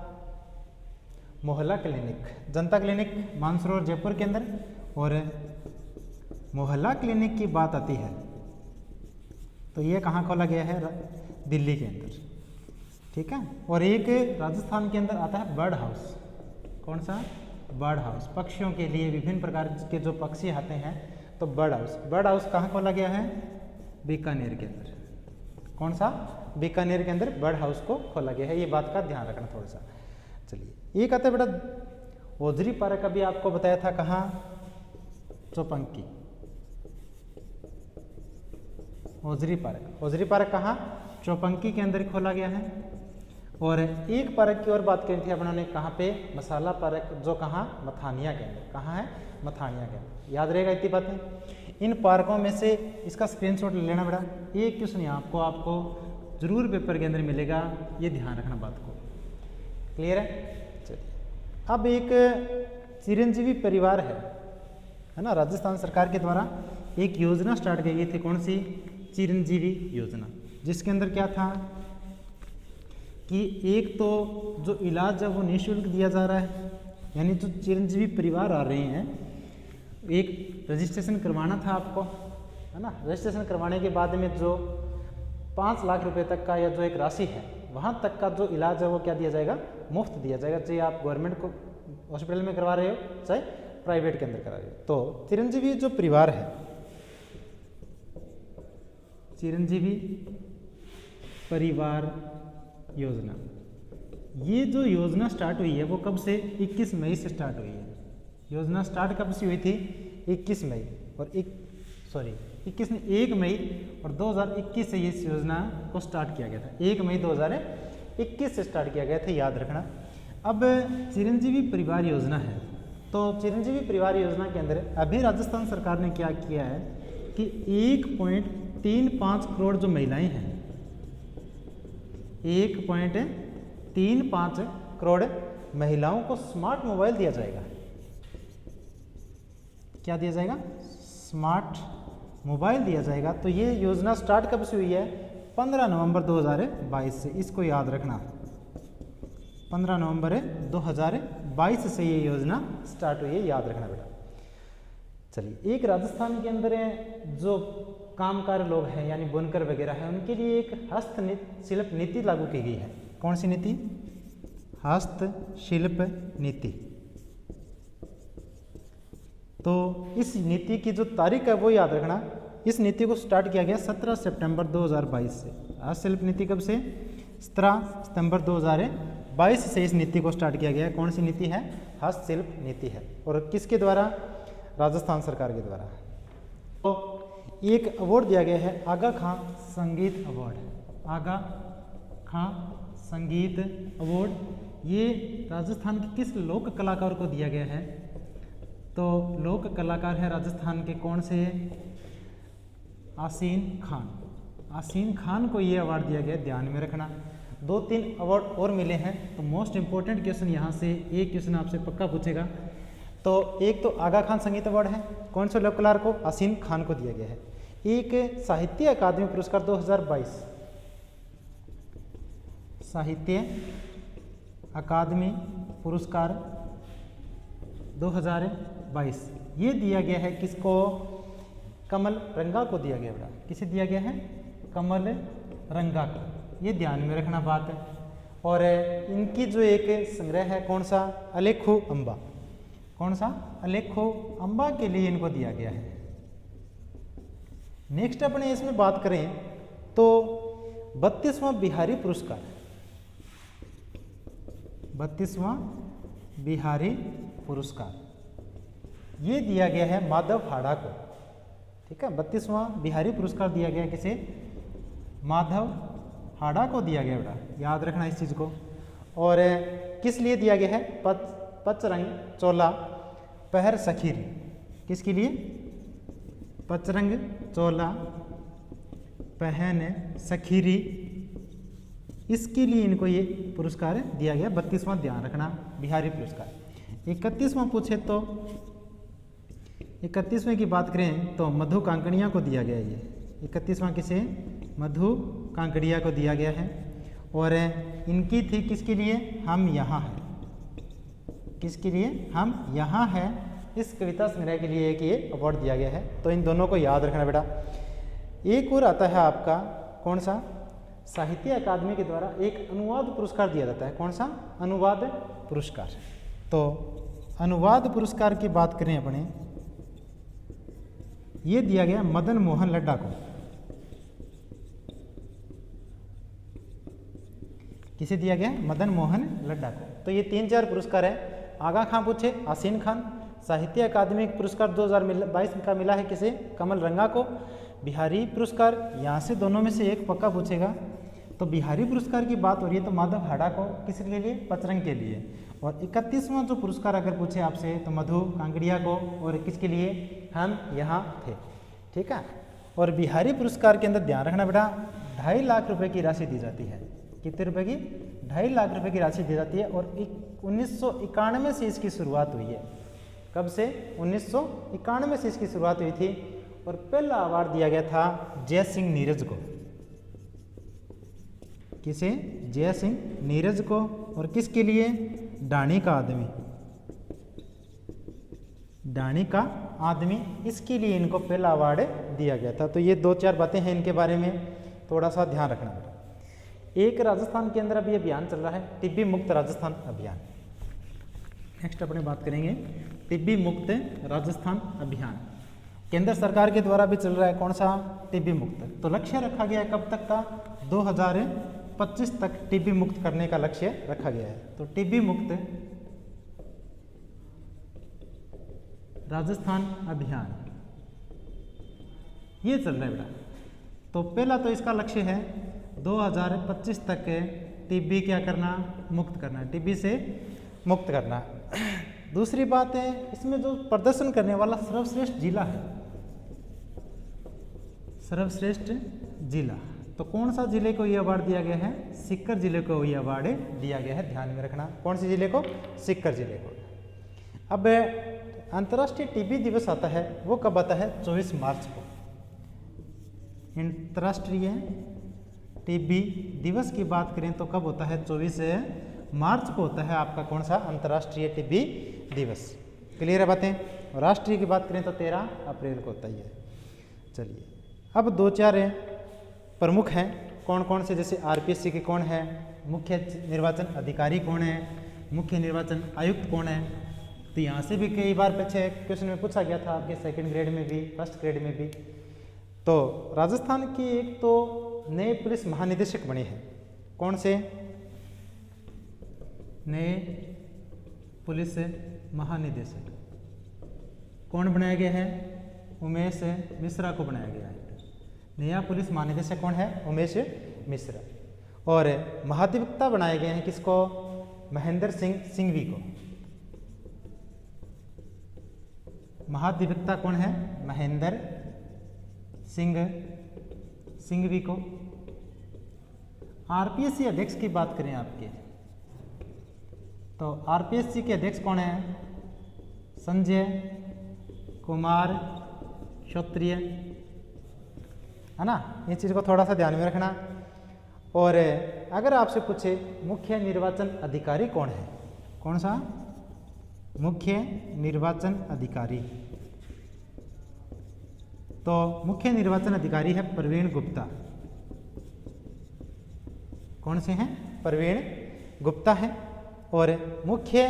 मोहल्ला क्लिनिक। जनता क्लिनिक मानसरोवर जयपुर के अंदर, और मोहल्ला क्लिनिक की बात आती है तो ये कहाँ खोला गया है? दिल्ली के अंदर। ठीक है। और एक राजस्थान के अंदर आता है बर्ड हाउस। कौन सा? Bird house. पक्षियों के लिए विभिन्न प्रकार के जो पक्षी आते हैं, तो बर्ड हाउस कहाँ खोला गया है? बीकानेर के अंदर। कौन सा? बीकानेर के अंदर बर्ड हाउस को खोला गया है। ये बात का ध्यान रखना थोड़ा सा। चलिए एक आता है बेटा ओझरी पार्क, अभी आपको बताया था कहाँ? चौपंकी। ओझरी पार्क कहाँ? चौपंकी के अंदर खोला गया है। और एक पार्क की और बात करी थी अपनों ने, कहाँ पे? मसाला पार्क, जो कहाँ? मथानिया के अंदर। कहाँ है? मथानिया के अंदर। याद रहेगा इतनी बातें। इन पार्कों में से इसका स्क्रीनशॉट ले लेना बेटा। एक क्वेश्चन आपको जरूर पेपर के अंदर मिलेगा, ये ध्यान रखना बात को। क्लियर है? चलिए अब एक चिरंजीवी परिवार है ना, राजस्थान सरकार के द्वारा एक योजना स्टार्ट की गई थी। कौन सी? चिरंजीवी योजना, जिसके अंदर क्या था कि एक तो जो इलाज है वो निःशुल्क दिया जा रहा है, यानी जो चिरंजीवी परिवार आ रहे हैं, एक रजिस्ट्रेशन करवाना था आपको, है ना। रजिस्ट्रेशन करवाने के बाद में जो 5 लाख रुपए तक का या जो एक राशि है, वहाँ तक का जो इलाज है वो क्या दिया जाएगा? मुफ्त दिया जाएगा, चाहे आप गवर्नमेंट को हॉस्पिटल में करवा रहे हो चाहे प्राइवेट के अंदर करा रहे हो। तो चिरंजीवी जो परिवार है, चिरंजीवी परिवार योजना, ये जो योजना स्टार्ट हुई है वो कब से? 21 मई से स्टार्ट हुई है। योजना स्टार्ट कब से हुई थी? 21 मई और 1 मई और 2021 से इस योजना को स्टार्ट किया गया था। 1 मई 2021 से स्टार्ट किया गया था, याद रखना। अब चिरंजीवी परिवार योजना है, तो चिरंजीवी परिवार योजना के अंदर अभी राजस्थान सरकार ने क्या किया है कि 1.35 करोड़ जो महिलाएं हैं, 1.35 करोड़ महिलाओं को स्मार्ट मोबाइल दिया जाएगा। क्या दिया जाएगा? स्मार्ट मोबाइल दिया जाएगा। तो ये योजना स्टार्ट कब से हुई है? 15 नवंबर 2022 से। इसको याद रखना, 15 नवंबर 2022 से ये योजना स्टार्ट हुई है, याद रखना बेटा। चलिए एक राजस्थान के अंदर जो कामकार लोग हैं यानी बुनकर वगैरह है, उनके लिए एक हस्तशिल्प नीति लागू की गई है। कौन सी नीति? हस्तशिल्प नीति। तो इस नीति की जो तारीख है वो याद रखना। इस नीति को स्टार्ट किया गया 17 सितंबर 2022 से। हस्तशिल्प नीति कब से? 17 सितंबर 2022 से इस नीति को स्टार्ट किया गया है। कौन सी नीति है? हस्तशिल्प नीति है। और किसके द्वारा? राजस्थान सरकार के द्वारा। तो एक अवार्ड दिया गया है आगा खां संगीत अवार्ड। आगा खां संगीत अवार्ड ये राजस्थान के किस लोक कलाकार को दिया गया है? तो लोक कलाकार है राजस्थान के कौन से? आसीन खान। आसीन खान को ये अवार्ड दिया गया, ध्यान में रखना। 2-3 अवार्ड और मिले हैं। तो मोस्ट इंपॉर्टेंट क्वेश्चन यहाँ से एक क्वेश्चन आपसे पक्का पूछेगा। तो एक तो आगा खान संगीत अवार्ड है, कौन से लोक कलाकार को? आसीन खान को दिया गया है। एक साहित्य अकादमी पुरस्कार 2022, साहित्य अकादमी पुरस्कार 2022 ये दिया गया है किसको? कमल रंगा को दिया गया। बेटा किसे दिया गया है? कमल रंगा को। ये ध्यान में रखना बात है। और इनकी जो एक संग्रह है कौन सा? अलेखो अम्बा। कौन सा? अलेखो अम्बा के लिए इनको दिया गया है। नेक्स्ट अपने इसमें बात करें तो 32वां बिहारी पुरस्कार, 32वां बिहारी पुरस्कार ये दिया गया है माधव हाड़ा को। ठीक है, 32वां बिहारी पुरस्कार दिया गया किसे? माधव हाड़ा को दिया गया। बेटा याद रखना इस चीज़ को। और किस लिए दिया गया है? पचरंग चोला पहर सखीरी। किसके लिए? पचरंग चोला पहन सखीरी, इसके लिए इनको ये पुरस्कार दिया गया। 32वां ध्यान रखना बिहारी पुरस्कार। 31वां पूछे तो 31वें की बात करें तो मधु कांकड़िया को दिया गया। ये 31वां किसे? मधु कांकड़िया को दिया गया है। और इनकी थी किसके लिए? हम यहाँ हैं। किसके लिए? हम यहाँ हैं। इस कविता संग्रह के लिए एक ये अवार्ड दिया गया है। तो इन दोनों को याद रखना बेटा। एक और आता है आपका कौन सा? साहित्य अकादमी के द्वारा एक अनुवाद पुरस्कार दिया जाता है। कौन सा? अनुवाद पुरस्कार। तो अनुवाद पुरस्कार की बात करें अपने, ये दिया गया मदन मोहन लड्डा को। किसे दिया गया? मदन मोहन लड्डा को। तो ये 3-4 पुरस्कार है। आगा खां पूछे, आसीन खान। साहित्य अकादमी पुरस्कार 2022 का मिला है किसे? कमल रंगा को। बिहारी पुरस्कार यहाँ से दोनों में से एक पक्का पूछेगा। तो बिहारी पुरस्कार की बात हो रही है तो माधव हाड़ा को किसके लिए? पचरंग के लिए। और 31वां जो पुरस्कार अगर पूछे आपसे तो मधु कांकड़िया को। और किसके लिए? हम यहाँ थे। ठीक है। और बिहारी पुरस्कार के अंदर ध्यान रखना बेटा 2.5 लाख रुपए की राशि दी जाती है। कितने रुपए की? 2.5 लाख रुपए की राशि दी जाती है। और 1991 से इसकी शुरुआत हुई है। कब से? 1991 से इसकी शुरुआत हुई थी। और पहला अवार्ड दिया गया था जय सिंह नीरज को। किसे? जय सिंह नीरज को। और किसके लिए? डाणी का आदमी। डाणी का आदमी, इसके लिए इनको पहला अवार्ड दिया गया था। तो ये 2-4 बातें हैं इनके बारे में, थोड़ा सा ध्यान रखना बेटा। एक राजस्थान के अंदर अभी अभियान चल रहा है टीबी मुक्त राजस्थान अभियान। नेक्स्ट अपने बात करेंगे टीबी मुक्त राजस्थान अभियान। केंद्र सरकार के द्वारा भी चल रहा है। कौन सा? टीबी मुक्त। तो लक्ष्य रखा गया है कब तक का? 2025 तक टीबी मुक्त करने का लक्ष्य रखा गया है। तो टीबी मुक्त राजस्थान अभियान ये चल रहा है बेटा। तो पहला तो इसका लक्ष्य है 2025 तक टीबी क्या करना? मुक्त करना, टीबी से मुक्त करना। दूसरी बात है इसमें जो प्रदर्शन करने वाला सर्वश्रेष्ठ जिला है, सर्वश्रेष्ठ जिला, तो कौन सा जिले को ये अवार्ड दिया गया है? सीकर जिले को ये अवार्ड दिया गया है। ध्यान में रखना कौन से जिले को? सीकर जिले को। अब अंतर्राष्ट्रीय टीबी दिवस आता है, वो कब आता है? 24 मार्च को। अंतर्राष्ट्रीय टीबी दिवस की बात करें तो कब होता है? 24 मार्च को होता है आपका कौन सा? अंतर्राष्ट्रीय टीबी दिवस। क्लियर है बातें? राष्ट्रीय की बात करें तो 13 अप्रैल को होता है। चलिए अब 2-4 प्रमुख हैं कौन कौन से, जैसे आरपीएससी के कौन है, मुख्य निर्वाचन अधिकारी कौन है, मुख्य निर्वाचन आयुक्त कौन है। तो यहाँ से भी कई बार पीछे क्वेश्चन में पूछा गया था आपके 2nd ग्रेड में भी, 1st ग्रेड में भी। तो राजस्थान की एक तो नए पुलिस महानिदेशक बने हैं। कौन से? नए पुलिस महानिदेशक कौन बनाया गया है? उमेश मिश्रा को बनाया गया है। नया पुलिस महानिदेशक कौन है? उमेश मिश्रा। और महाधिवक्ता बनाए गए हैं किसको? महेंद्र सिंह सिंघवी को। महाधिवक्ता कौन है? महेंद्र सिंह सिंघवी को। आरपीएससी अध्यक्ष की बात करें आपके, तो आरपीएससी के अध्यक्ष कौन है? संजय कुमार क्षत्रिय, है ना। ये चीज़ को थोड़ा सा ध्यान में रखना। और अगर आपसे पूछे मुख्य निर्वाचन अधिकारी कौन है? कौन सा? मुख्य निर्वाचन अधिकारी। तो मुख्य निर्वाचन अधिकारी है प्रवीण गुप्ता। कौन से हैं? प्रवीण गुप्ता है। और मुख्य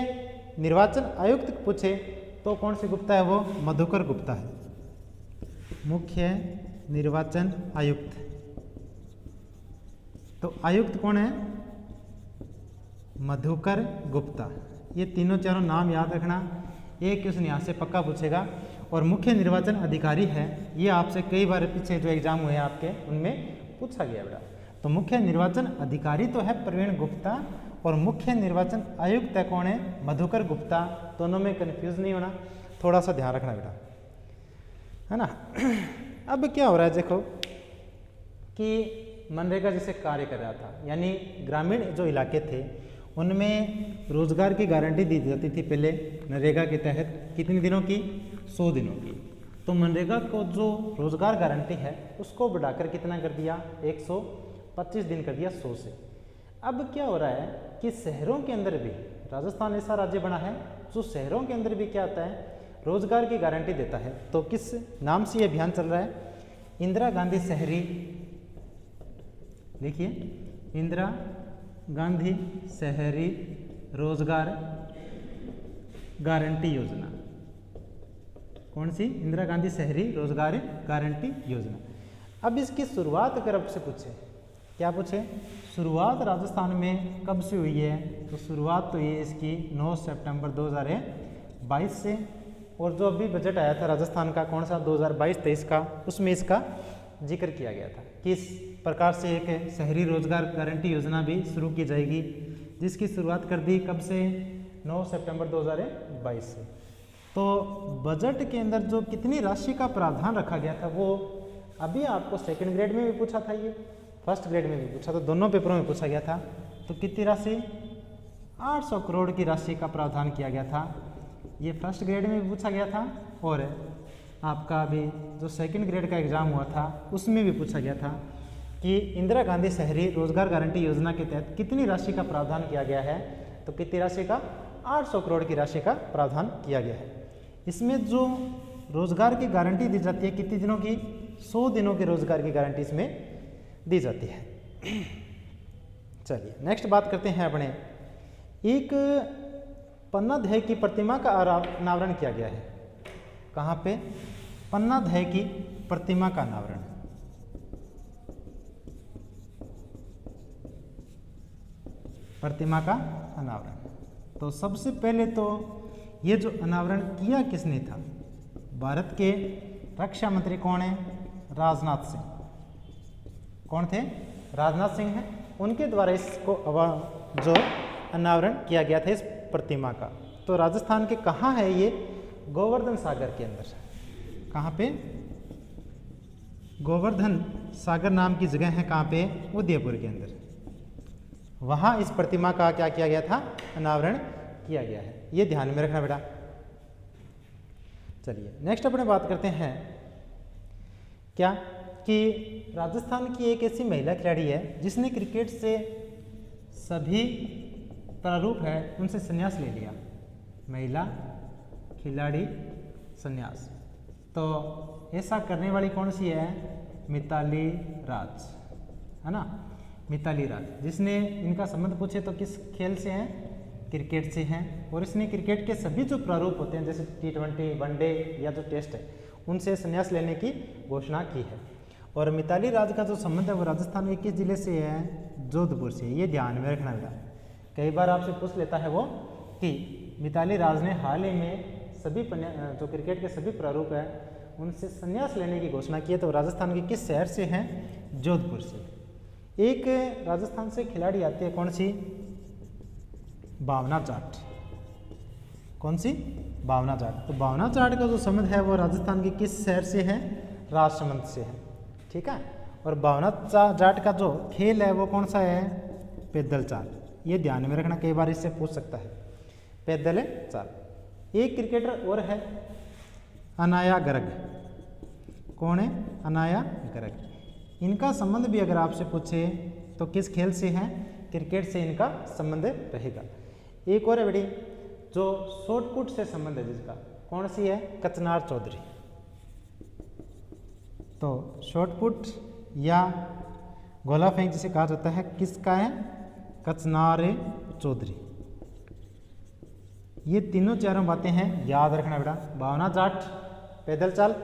निर्वाचन आयुक्त पूछे तो कौन से गुप्ता है? वो मधुकर गुप्ता है। मुख्य निर्वाचन आयुक्त, तो आयुक्त कौन है? मधुकर गुप्ता। ये तीनों चारों नाम याद रखना, एक क्वेश्चन यहाँ से पक्का पूछेगा। और मुख्य निर्वाचन अधिकारी है, ये आपसे कई बार पीछे जो एग्जाम हुए आपके उनमें पूछा गया बेटा। तो मुख्य निर्वाचन अधिकारी तो है प्रवीण गुप्ता, और मुख्य निर्वाचन आयुक्त है कौन है? मधुकर गुप्ता। दोनों में कंफ्यूज नहीं होना, थोड़ा सा ध्यान रखना बेटा, है ना। अब क्या हो रहा है देखो कि मनरेगा जिसे कार्य कर रहा था, यानी ग्रामीण जो इलाके थे उनमें रोजगार की गारंटी दी जाती थी पहले नरेगा के तहत। कितने दिनों की? 100 दिनों की। तो मनरेगा को जो रोजगार गारंटी है उसको बढ़ाकर कितना कर दिया? 125 दिन कर दिया 100 से। अब क्या हो रहा है कि शहरों के अंदर भी, राजस्थान ऐसा राज्य बना है जो शहरों के अंदर भी क्या आता है? रोजगार की गारंटी देता है। तो किस नाम से ये अभियान चल रहा है? इंदिरा गांधी शहरी, देखिए, इंदिरा गांधी शहरी रोजगार गारंटी योजना। कौन सी? इंदिरा गांधी शहरी रोजगार गारंटी योजना। अब इसकी शुरुआत अगर आपसे पूछे, क्या पूछे? शुरुआत राजस्थान में कब से हुई है? तो शुरुआत तो ये इसकी 9 सितंबर 2022 से। और जो अभी बजट आया था राजस्थान का, कौन सा? 2022-23 का, उसमें इसका जिक्र किया गया था। किस प्रकार से एक शहरी रोजगार गारंटी योजना भी शुरू की जाएगी, जिसकी शुरुआत कर दी कब से? 9 सितंबर 2022 से। तो बजट के अंदर जो कितनी राशि का प्रावधान रखा गया था वो अभी आपको सेकंड ग्रेड में भी पूछा था, ये फर्स्ट ग्रेड में भी पूछा था, दोनों पेपरों में पूछा गया था। तो कितनी राशि? 800 करोड़ की राशि का प्रावधान किया गया था। ये फर्स्ट ग्रेड में भी पूछा गया था, और आपका अभी जो सेकंड ग्रेड का एग्ज़ाम हुआ था उसमें भी पूछा गया था कि इंदिरा गांधी शहरी रोजगार गारंटी योजना के तहत कितनी राशि का प्रावधान किया गया है। तो कितनी राशि का? 800 करोड़ की राशि का प्रावधान किया गया है। इसमें जो रोजगार की गारंटी दी जाती है कितने दिनों की? 100 दिनों की रोजगार की गारंटी इसमें दी जाती है। चलिए नेक्स्ट बात करते हैं अपने। एक पन्नाध्याय की प्रतिमा का अनावरण किया गया है। कहाँ पे? पन्नाध्याय की प्रतिमा का अनावरण। प्रतिमा का अनावरण। तो सबसे पहले तो ये जो अनावरण किया किसने था? भारत के रक्षा मंत्री कौन है? राजनाथ सिंह। कौन थे? राजनाथ सिंह हैं। उनके द्वारा इसको जो अनावरण किया गया था इस प्रतिमा का। तो राजस्थान के कहाँ है ये? गोवर्धन सागर के अंदर। कहाँ पे? गोवर्धन सागर नाम की जगह है। कहाँ पे? उदयपुर के अंदर। वहाँ इस प्रतिमा का क्या किया गया था? अनावरण किया गया है। ये ध्यान में रखना बेटा। चलिए नेक्स्ट अपने बात करते हैं क्या कि राजस्थान की एक ऐसी महिला खिलाड़ी है जिसने क्रिकेट से सभी प्रारूप है उनसे संन्यास ले लिया। महिला खिलाड़ी संन्यास। तो ऐसा करने वाली कौन सी है? मिताली राज, है ना। मिताली राज, जिसने इनका संबंध पूछे तो किस खेल से हैं? क्रिकेट से हैं। और इसने क्रिकेट के सभी जो प्रारूप होते हैं जैसे T20, वनडे या जो टेस्ट है उनसे संन्यास लेने की घोषणा की है। और मिताली राज का जो संबंध है वो राजस्थान में किस जिले से है? जोधपुर से। ये ध्यान में रखना बेटा। कई बार आपसे पूछ लेता है वो कि मिताली राज ने हाल ही में सभी जो क्रिकेट के सभी प्रारूप हैं उनसे संन्यास लेने की घोषणा की है। तो राजस्थान के किस शहर से हैं? जोधपुर से। एक राजस्थान से खिलाड़ी आती है, कौन सी? भावना जाट। कौन सी? भावना जाट। तो भावना जाट का जो संबंध है वो राजस्थान के किस शहर से है? राजसमंद से है। ठीक है। और भावना जाट का जो खेल है वो कौन सा है? पैदल चाल। ये ध्यान में रखना, कई बार इससे पूछ सकता है। पैदल चाल। एक क्रिकेटर और है, अनाया गर्ग। कौन है? अनाया गर्ग। इनका संबंध भी अगर आपसे पूछे तो किस खेल से है? क्रिकेट से इनका संबंध रहेगा। एक और है बड़ी, जो शॉर्ट पुट से संबंध है जिसका, कौन सी है? कचनार चौधरी। तो शॉर्ट पुट या गोला फेंक जिसे कहा जाता है, किसका है? कचनार चौधरी। ये तीनों चारों बातें हैं, याद रखना बेटा। भावना जाट पैदल चाल,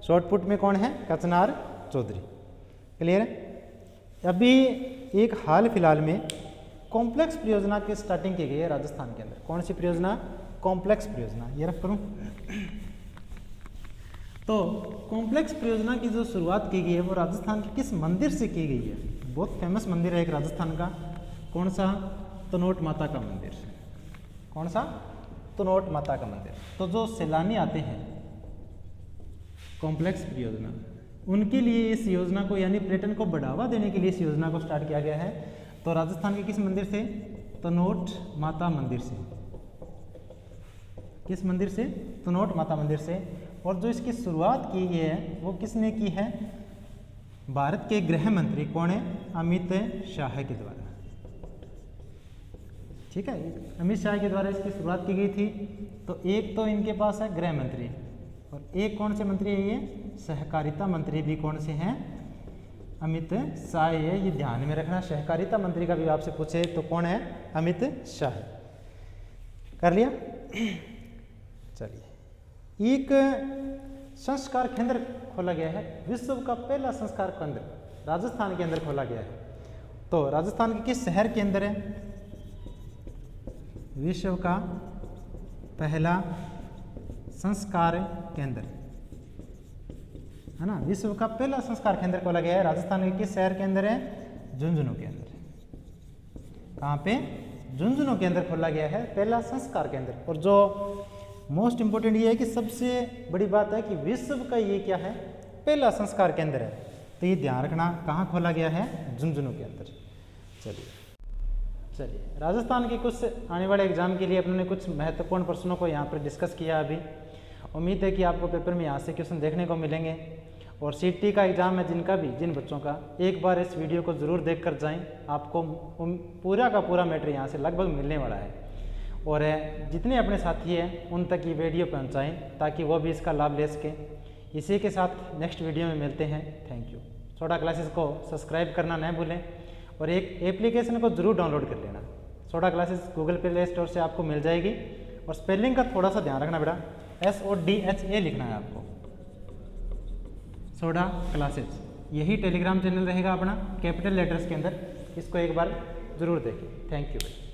शॉर्ट पुट में कौन है? कचनार चौधरी। क्लियर है। अभी एक हाल फिलहाल में कॉम्प्लेक्स परियोजना की स्टार्टिंग की गई है राजस्थान के अंदर। कौन सी परियोजना? कॉम्प्लेक्स परियोजना। ये रख करूं। तो कॉम्प्लेक्स परियोजना की जो शुरुआत की गई है वो राजस्थान के किस मंदिर से की गई है? बहुत फेमस मंदिर है एक राजस्थान का। कौन सा? तनोट माता का मंदिर। कौन सा? तनोट माता का मंदिर। तो जो सैलानी आते हैं कॉम्प्लेक्स परियोजना, उनके लिए इस योजना को, यानी पर्यटन को बढ़ावा देने के लिए इस योजना को स्टार्ट किया गया है। तो राजस्थान के किस मंदिर से? तनोट माता मंदिर से। किस मंदिर से? तनोट माता मंदिर से। और जो इसकी शुरुआत की गई है वो किसने की है? भारत के गृह मंत्री। कौन है? अमित शाह के द्वारा। ठीक है, अमित शाह के द्वारा इसकी शुरुआत की गई थी। तो एक तो इनके पास है गृह मंत्री, और एक कौन से मंत्री है? ये सहकारिता मंत्री भी कौन से हैं? अमित शाह है। ये ध्यान में रखना, सहकारिता मंत्री का भी आपसे पूछे तो कौन है? अमित शाह। कर लिया। चलिए, एक संस्कार केंद्र खोला गया है, विश्व का पहला संस्कार केंद्र राजस्थान के अंदर खोला गया है। तो राजस्थान के किस शहर के अंदर है? विश्व का पहला संस्कार केंद्र, है ना। विश्व का पहला संस्कार केंद्र खोला गया है राजस्थान के किस शहर के अंदर है? झुंझुनू के अंदर। कहाँ पे? झुंझुनू के अंदर खोला गया है पहला संस्कार केंद्र। और जो मोस्ट इंपोर्टेंट ये है कि सबसे बड़ी बात है कि विश्व का ये क्या है? पहला संस्कार केंद्र है। तो ये ध्यान रखना, कहाँ खोला गया है? झुंझुनू के अंदर। चलिए, राजस्थान के कुछ आने वाले एग्जाम के लिए अपने कुछ महत्वपूर्ण प्रश्नों को यहाँ पर डिस्कस किया अभी। उम्मीद है कि आपको पेपर में यहाँ से क्वेश्चन देखने को मिलेंगे। और सीटी का एग्ज़ाम है जिन बच्चों का, एक बार इस वीडियो को ज़रूर देख कर जाएँ। आपको पूरा का पूरा मैटर यहाँ से लगभग मिलने वाला है। और जितने अपने साथी हैं उन तक ये वीडियो पहुँचाएँ ताकि वो भी इसका लाभ ले सकें। इसी के साथ नेक्स्ट वीडियो में मिलते हैं। Thank you. सोडा क्लासेस को सब्सक्राइब करना न भूलें और एक एप्लीकेशन को ज़रूर डाउनलोड कर लेना। Soda classes Google play store से आपको मिल जाएगी। और स्पेलिंग का थोड़ा सा ध्यान रखना बेटा, SODHA लिखना है आपको। सोडा क्लासेस, यही टेलीग्राम चैनल रहेगा अपना कैपिटल लेटर्स के अंदर। इसको एक बार ज़रूर देखें। Thank you.